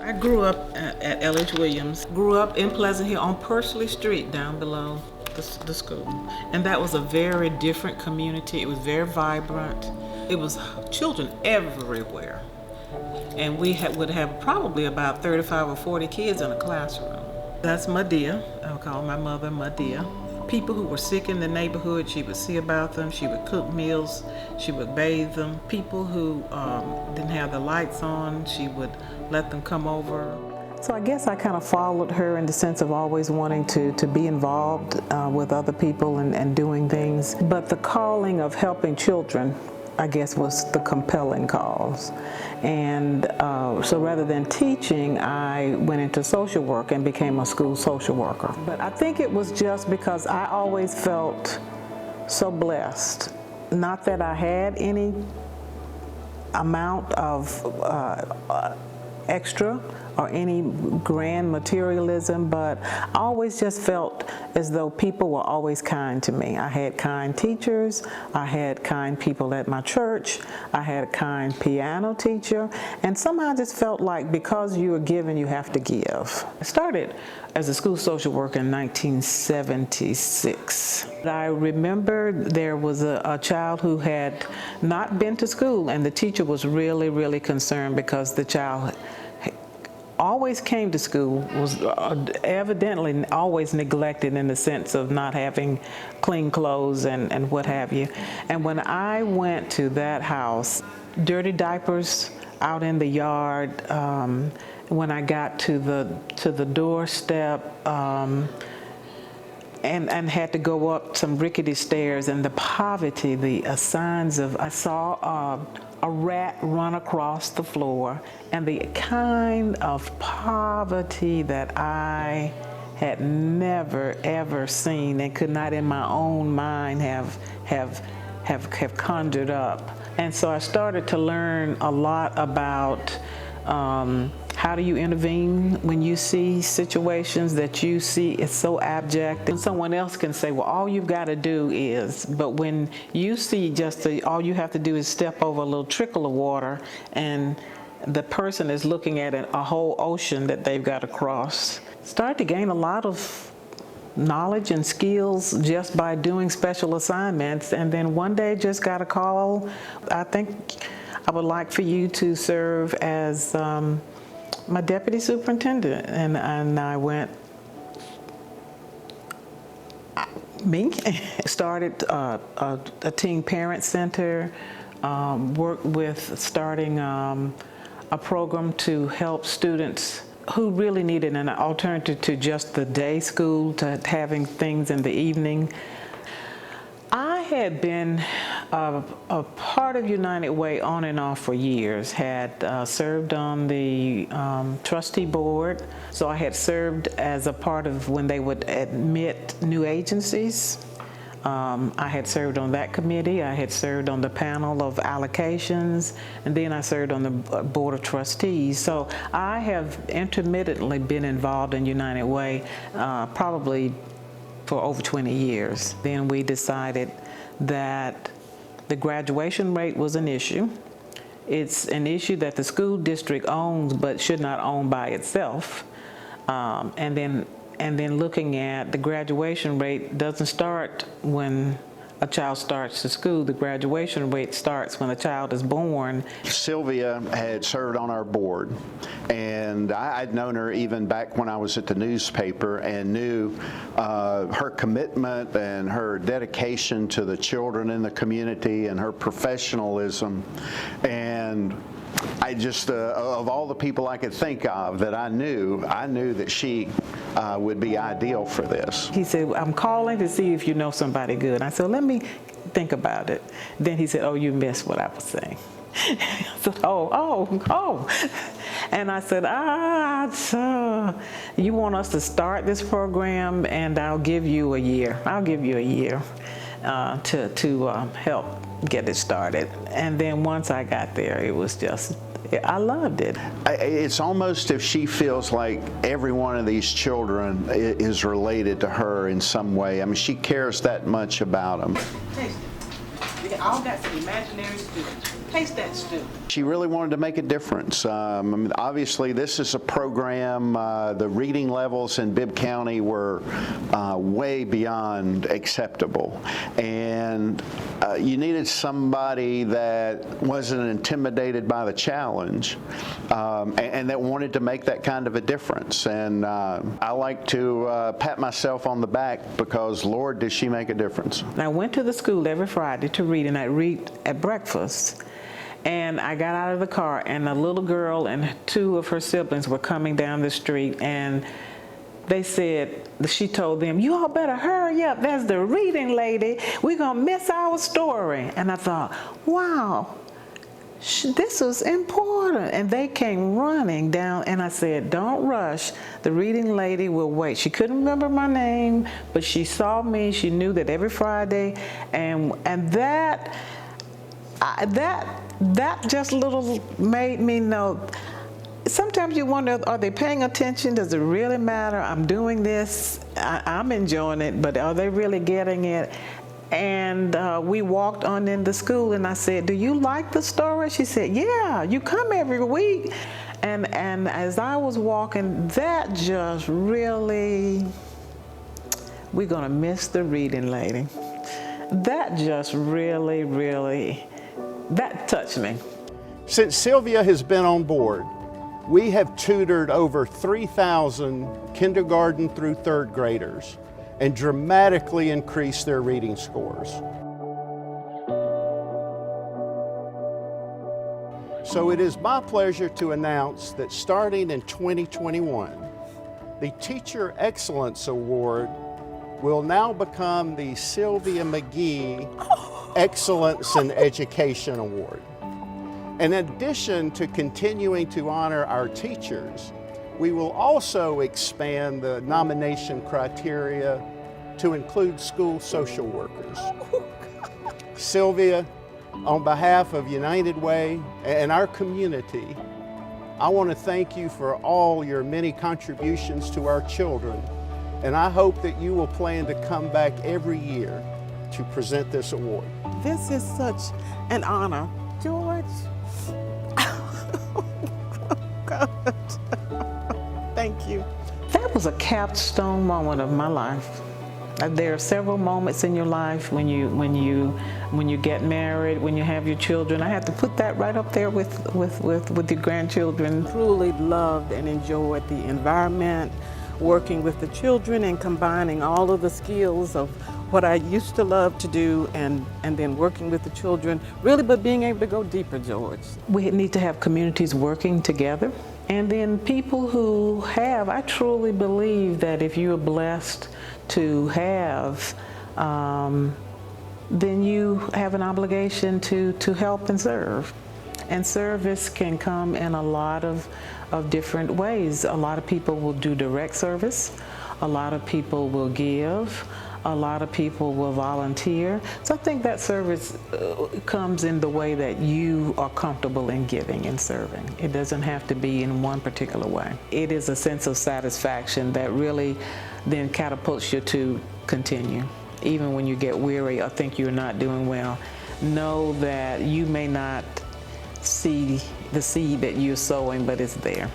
I grew up at L.H. Williams, grew up in Pleasant Hill on Pursley Street down below the school. And that was a very different community. It was very vibrant. It was children everywhere. And we would have probably about 35 or 40 kids in a classroom. That's Madea. I would call my mother Madea. People who were sick in the neighborhood, she would see about them. She would cook meals. She would bathe them. People who didn't have the lights on, she would let them come over. So I guess I kind of followed her in the sense of always wanting to be involved with other people and doing things. But the calling of helping children, I guess, was the compelling cause. And so rather than teaching, I went into social work and became a school social worker. But I think it was just because I always felt so blessed. Not that I had any amount of extra or any grand materialism, but I always just felt as though people were always kind to me. I had kind teachers, I had kind people at my church, I had a kind piano teacher, and somehow I just felt like because you are given, you have to give. I started as a school social worker in 1976. I remember there was a child who had not been to school, and the teacher was really, really concerned because the child always came to school, was evidently always neglected in the sense of not having clean clothes and what have you. And when I went to that house, dirty diapers out in the yard, when I got to the doorstep, and had to go up some rickety stairs, and the poverty, the signs of, I saw a rat run across the floor, and the kind of poverty that I had never ever seen and could not in my own mind have conjured up. And so I started to learn a lot about how do you intervene when you see situations that you see is so abject, and someone else can say, well, all you've got to do is, but when you see all you have to do is step over a little trickle of water, and the person is looking at a whole ocean that they've got to cross. Start to gain a lot of knowledge and skills just by doing special assignments, and then one day just got a call. I think I would like for you to serve as my deputy superintendent, and I went, started a teen parent center, worked with starting a program to help students who really needed an alternative to just the day school, to having things in the evening. I had been a part of United Way on and off for years, had served on the trustee board, so I had served as a part of when they would admit new agencies. I had served on that committee, I had served on the panel of allocations, and then I served on the board of trustees. So I have intermittently been involved in United Way, probably for over 20 years. Then we decided that the graduation rate was an issue. It's an issue that the school district owns but should not own by itself. And then looking at the graduation rate doesn't start when a child starts to school. The graduation rate starts when a child is born. Sylvia had served on our board, and I'd known her even back when I was at the newspaper, and knew her commitment and her dedication to the children in the community and her professionalism. And I just, of all the people I could think of that I knew that she would be ideal for this. He said, I'm calling to see if you know somebody good. I said, let me think about it. Then he said, oh, you missed what I was saying. I said, oh. And I said, so you want us to start this program, and I'll give you a year. I'll give you a year to help get it started. And then once I got there, it was just, I loved it. It's almost if she feels like every one of these children is related to her in some way. I mean, she cares that much about them. We all got some imaginary students. Taste that stew. She really wanted to make a difference. I mean, obviously, this is a program, the reading levels in Bibb County were way beyond acceptable. And you needed somebody that wasn't intimidated by the challenge and that wanted to make that kind of a difference. And I like to pat myself on the back because, Lord, did she make a difference. I went to the school every Friday to read, and I'd read at breakfast. And I got out of the car, and a little girl and two of her siblings were coming down the street, and they said, she told them, "You all better hurry up. That's the reading lady. We're going to miss our story." And I thought, wow, this is important. And they came running down, and I said, "Don't rush. The reading lady will wait." She couldn't remember my name, but she saw me. She knew that every Friday, and that just little made me know. Sometimes you wonder, are they paying attention? Does it really matter? I'm doing this, I'm enjoying it, but are they really getting it? And we walked on into school, and I said, "Do you like the story?" She said, "Yeah, you come every week." And as I was walking, that just really, we're gonna miss the reading lady. That just really, that touched me. Since Sylvia has been on board, we have tutored over 3,000 kindergarten through third graders and dramatically increased their reading scores. So it is my pleasure to announce that starting in 2021, the Teacher Excellence Award will now become the Sylvia McGee Excellence in Education Award. In addition to continuing to honor our teachers, we will also expand the nomination criteria to include school social workers. Sylvia, on behalf of United Way and our community, I want to thank you for all your many contributions to our children, and I hope that you will plan to come back every year to present this award. This is such an honor, George. God. Thank you. That was a capstone moment of my life. There are several moments in your life when you get married, when you have your children. I had to put that right up there with your grandchildren. Truly loved and enjoyed the environment, working with the children and combining all of the skills of what I used to love to do and then working with the children, really, but being able to go deeper, George. We need to have communities working together. And then people who have, I truly believe that if you are blessed to have, then you have an obligation to help and serve. And service can come in a lot of different ways. A lot of people will do direct service. A lot of people will give. A lot of people will volunteer. So I think that service comes in the way that you are comfortable in giving and serving. It doesn't have to be in one particular way. It is a sense of satisfaction that really then catapults you to continue. Even when you get weary or think you're not doing well, know that you may not see the seed that you're sowing, but it's there.